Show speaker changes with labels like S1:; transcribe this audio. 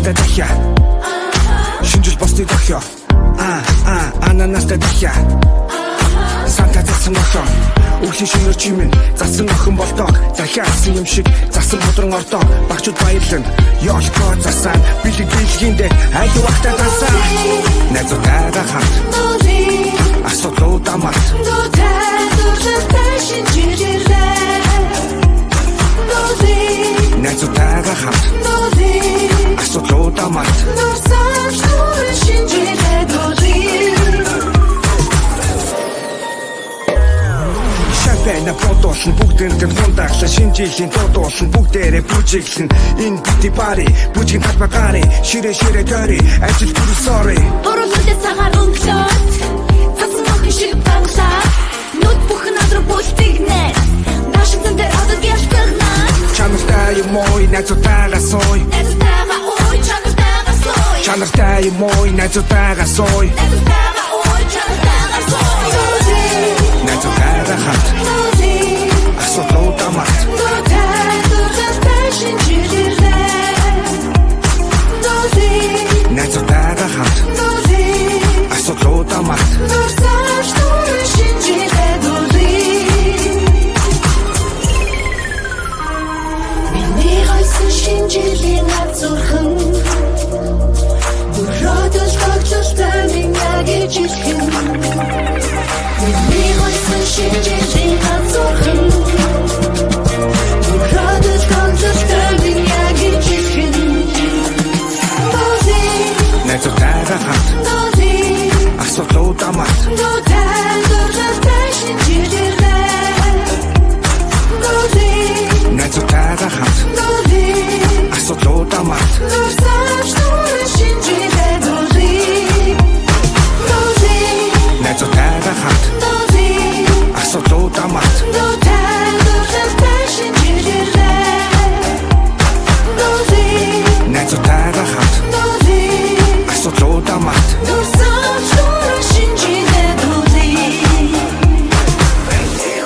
S1: Ананастай дахья шинжил босны дохё ананастай дахья Санта засан охин Үхлийн шинээр чимэн засан охин болдог Захиалсан юм шиг засан бодрон ордог Багчуд баярлан ёолкоо засaan Бэлэг бэлгэндээ айлуу ахтай дасаа Найзуудтайгаа хамт асуудлуудаа март Найзуудтайгаа хамт асуудлуудаа март Шампайна бодуулсан бүгдээрээ хундагла шинжилийн дуудуулсан бүгдээрээ бүжиглэн энэ бити бари бүжгийн талбагари ширээ дори ажил бүр sorry
S2: Оролцож цагаар өнгөлөөд цасан охин шиг банглаа нүд бүхэн адруу бүлтгнэ Нашин дээр одод яшгнаа
S1: Чанартай юм ой найзуудтайгаа сууй Чанартай юм ой найзуудтайгаа сууй Найзуудтайгаа хамт асуудлуудаа март Найзуудтайгаа хамт асуудлуудаа март
S2: Миний хайсан шинжилийн азурхан Бүрөөдөл тогтолтой меня гэж илхэн Миний хайсан шинжилийн азурхан Бүрөөдөл тогтолтой меня гэж илхэн
S1: Найзуудтайгаа хамт асуудлуудаа март Найзуудтайгаа хамт асуудлуудаа март Найзуудтайгаа хамт асуудлуудаа март